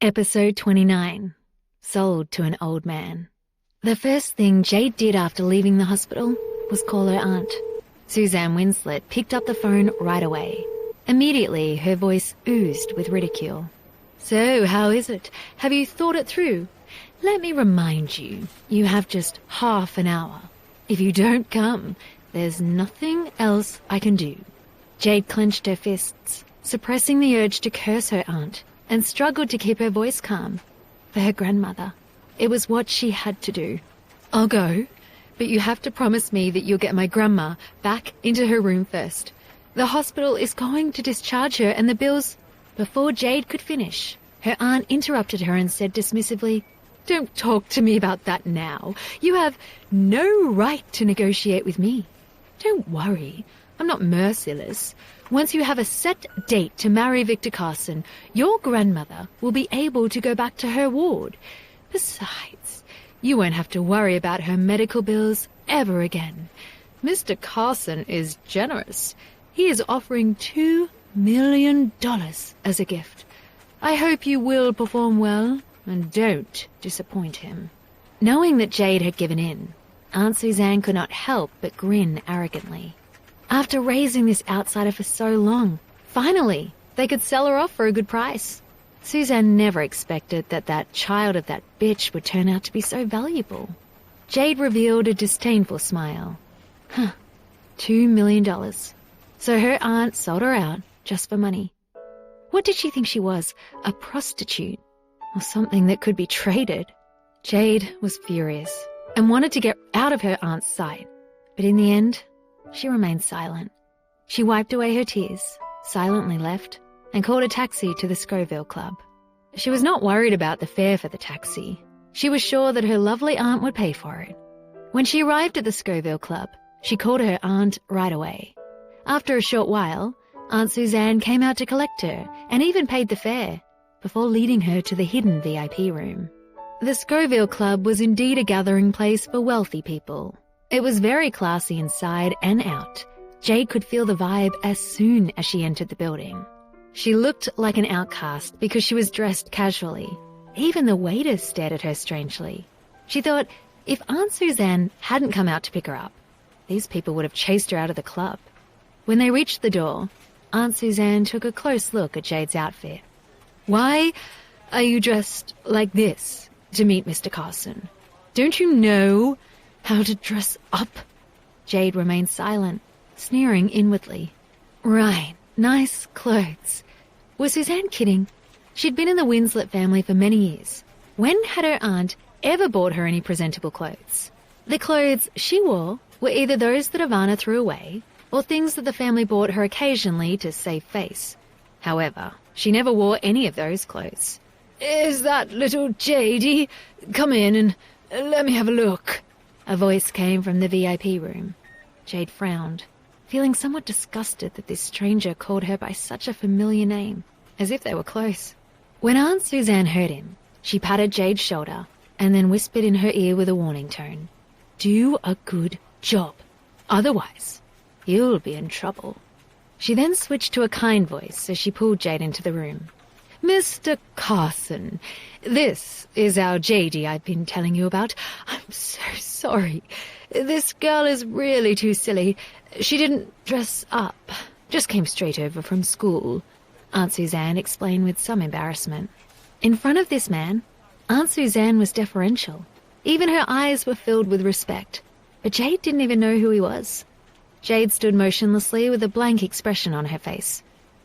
Episode 29. Sold to an old man. The first thing Jade did after leaving the hospital was call her aunt. Suzanne Winslet picked up the phone right away. Immediately, her voice oozed with ridicule. "So, how is it? Have you thought it through? Let me remind you, you have just half an hour. If you don't come, there's nothing else I can do." Jade clenched her fists, suppressing the urge to curse her aunt, and struggled to keep her voice calm. For her grandmother, it was what she had to do. "I'll go, but you have to promise me that you'll get my grandma back into her room first. The hospital is going to discharge her and the bills—" Before Jade could finish, her aunt interrupted her and said dismissively, "Don't talk to me about that now. You have no right to negotiate with me. Don't worry, I'm not merciless. Once you have a set date to marry Victor Carson, your grandmother will be able to go back to her ward. Besides, you won't have to worry about her medical bills ever again. Mr. Carson is generous. He is offering $2 million as a gift. I hope you will perform well and don't disappoint him." Knowing that Jade had given in, Aunt Suzanne could not help but grin arrogantly. After raising this outsider for so long, finally, they could sell her off for a good price. Suzanne never expected that that child of that bitch would turn out to be so valuable. Jade revealed a disdainful smile. $2 million. So her aunt sold her out just for money. What did she think she was, a prostitute? Or something that could be traded? Jade was furious and wanted to get out of her aunt's sight. But in the end, she remained silent. She wiped away her tears, silently left, and called a taxi to the Scoville Club. She was not worried about the fare for the taxi. She was sure that her lovely aunt would pay for it. When she arrived at the Scoville Club, she called her aunt right away. After a short while, Aunt Suzanne came out to collect her and even paid the fare, before leading her to the hidden VIP room. The Scoville Club was indeed a gathering place for wealthy people. It was very classy inside and out. Jade could feel the vibe as soon as she entered the building. She looked like an outcast because she was dressed casually. Even the waiters stared at her strangely. She thought if Aunt Suzanne hadn't come out to pick her up, these people would have chased her out of the club. When they reached the door, Aunt Suzanne took a close look at Jade's outfit. "Why are you dressed like this to meet Mr. Carson? Don't you know how to dress up?" Jade remained silent, sneering inwardly. Right, nice clothes. Was Suzanne kidding? She'd been in the Winslet family for many years. When had her aunt ever bought her any presentable clothes? The clothes she wore were either those that Ivana threw away, or things that the family bought her occasionally to save face. However, she never wore any of those clothes. "Is that little Jadey? Come in and let me have a look." A voice came from the VIP room. Jade frowned, feeling somewhat disgusted that this stranger called her by such a familiar name, as if they were close. When Aunt Suzanne heard him, she patted Jade's shoulder and then whispered in her ear with a warning tone, "Do a good job. Otherwise, you'll be in trouble." She then switched to a kind voice as she pulled Jade into the room. "Mr. Carson, this is our Jadey I've been telling you about. I'm so sorry. This girl is really too silly. She didn't dress up. Just came straight over from school," Aunt Suzanne explained with some embarrassment. In front of this man, Aunt Suzanne was deferential. Even her eyes were filled with respect. But Jade didn't even know who he was. Jade stood motionlessly with a blank expression on her face.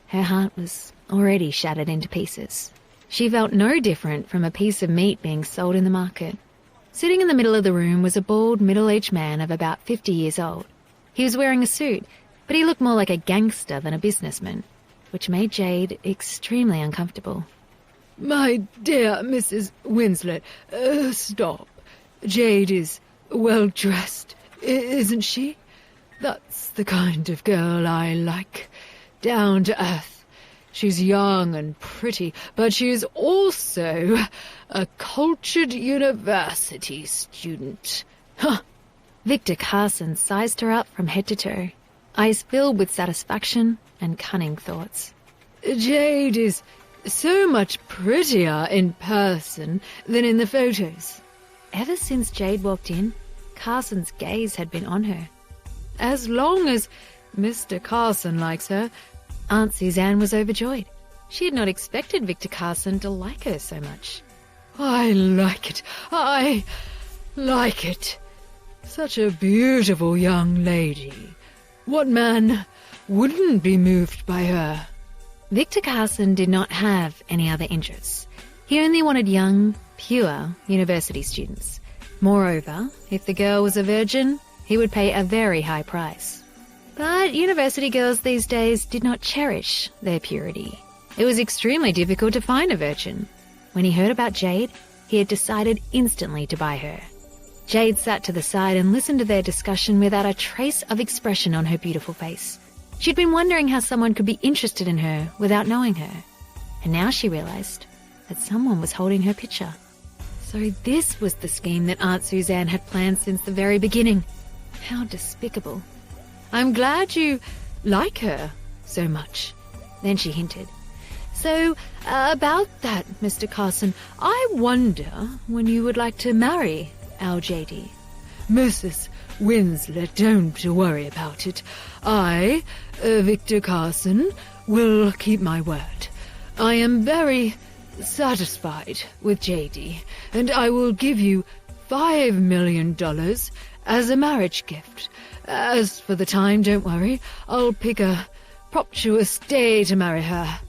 Her heart was already shattered into pieces. She felt no different from a piece of meat being sold in the market. Sitting in the middle of the room was a bald, middle-aged man of about 50 years old. He was wearing a suit, but he looked more like a gangster than a businessman, which made Jade extremely uncomfortable. "My dear Mrs. Winslet, stop. Jade is well-dressed, isn't she? That's the kind of girl I like. Down to earth. She's young and pretty, but she's also a cultured university student." Huh. Victor Carson sized her up from head to toe, eyes filled with satisfaction and cunning thoughts. "Jade is so much prettier in person than in the photos." Ever since Jade walked in, Carson's gaze had been on her. "As long as Mr. Carson likes her." Aunt Suzanne was overjoyed. She had not expected Victor Carson to like her so much. "I like it. I like it. Such a beautiful young lady. What man wouldn't be moved by her?" Victor Carson did not have any other interests. He only wanted young, pure university students. Moreover, if the girl was a virgin, he would pay a very high price. But university girls these days did not cherish their purity. It was extremely difficult to find a virgin. When he heard about Jade, he had decided instantly to buy her. Jade sat to the side and listened to their discussion without a trace of expression on her beautiful face. She'd been wondering how someone could be interested in her without knowing her. And now she realized that someone was holding her picture. So this was the scheme that Aunt Suzanne had planned since the very beginning. How despicable. "I'm glad you like her so much." Then she hinted. "So, about that, Mr. Carson, I wonder when you would like to marry our Jadie." "Mrs. Winslet, don't worry about it. I, Victor Carson, will keep my word. I am very satisfied with Jadie, and I will give you $5 million as a marriage gift. As for the time, don't worry. I'll pick a propitious day to marry her,"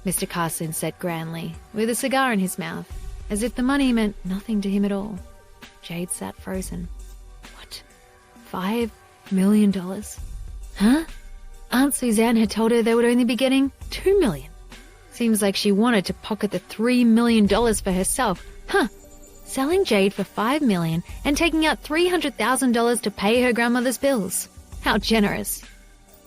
Mr. Carson said grandly, with a cigar in his mouth, as if the money meant nothing to him at all. Jade sat frozen. What? $5 million? Huh? Aunt Suzanne had told her they would only be getting $2 million. Seems like she wanted to pocket the $3 million for herself. Huh. Selling Jade for $5 million and taking out $300,000 to pay her grandmother's bills. How generous.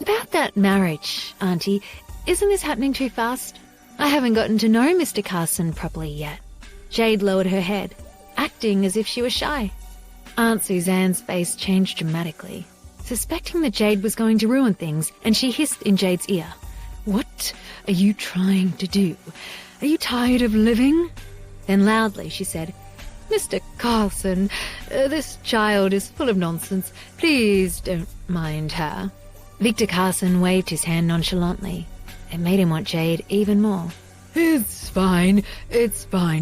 About that marriage, Auntie, isn't this happening too fast? I haven't gotten to know Mr. Carson properly yet. Jade lowered her head, acting as if she was shy. Aunt Suzanne's face changed dramatically, suspecting that Jade was going to ruin things, and she hissed in Jade's ear. "What are you trying to do? Are you tired of living?" Then loudly she said, "Mr. Carson, this child is full of nonsense. Please don't mind her." Victor Carson waved his hand nonchalantly. It made him want Jade even more. It's fine,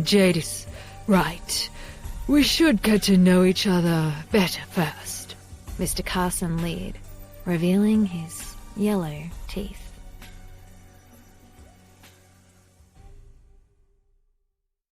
Jade is right. We should get to know each other better first." Mr. Carson leered, revealing his yellow teeth.